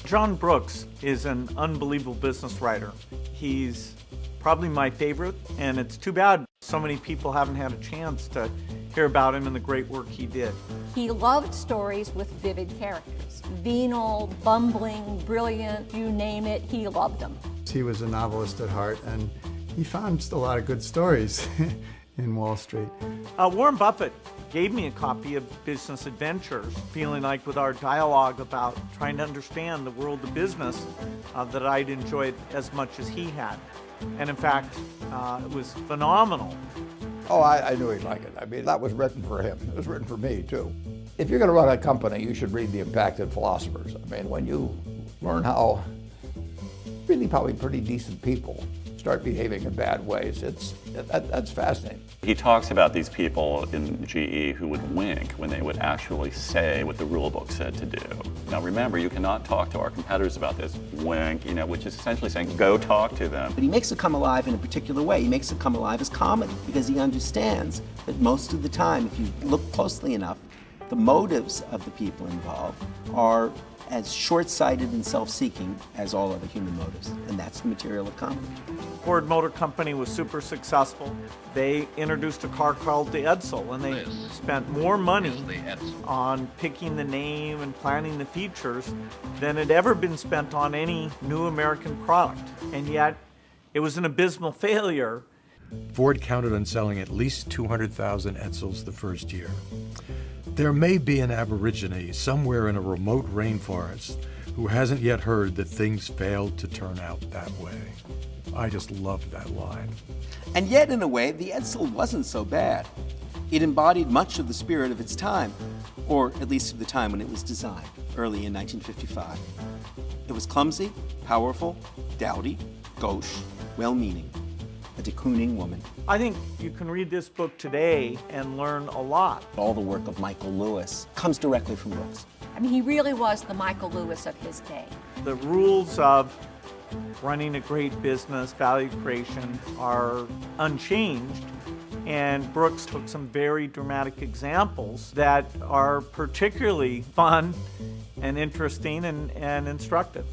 John Brooks is an unbelievable business writer. He's probably my favorite, and it's too bad so many people haven't had a chance to hear about him and the great work he did. He loved stories with vivid characters. Venal, bumbling, brilliant, you name it, he loved them. He was a novelist at heart, and he found a lot of good stories in Wall Street. Warren Buffett gave me a copy of Business Adventures, feeling like with our dialogue about trying to understand the world of business that I'd enjoyed as much as he had. And in fact, it was phenomenal. Oh, I knew he'd like it. I mean, that was written for him. It was written for me, too. If you're going to run a company, you should read The Impacted Philosophers. I mean, when you learn how really probably pretty decent people start behaving in bad ways, that's fascinating. He talks about these people in GE who would wink when they would actually say what the rule book said to do. Now remember, you cannot talk to our competitors about this, wink, which is essentially saying, go talk to them. But he makes it come alive in a particular way. He makes it come alive as comedy because he understands that most of the time, if you look closely enough, the motives of the people involved are as short-sighted and self-seeking as all other human motives, and that's the material of comedy. Ford Motor Company was super successful. They introduced a car called the Edsel, and they spent more money on picking the name and planning the features than had ever been spent on any new American product. And yet, it was an abysmal failure. Ford counted on selling at least 200,000 Edsels the first year. There may be an Aborigine somewhere in a remote rainforest who hasn't yet heard that things failed to turn out that way. I just love that line. And yet, in a way, the Edsel wasn't so bad. It embodied much of the spirit of its time, or at least of the time when it was designed, early in 1955. It was clumsy, powerful, dowdy, gauche, well-meaning. A de Kooning woman. I think you can read this book today and learn a lot. All the work of Michael Lewis comes directly from Brooks. I mean, he really was the Michael Lewis of his day. The rules of running a great business, value creation, are unchanged. And Brooks took some very dramatic examples that are particularly fun and interesting and instructive.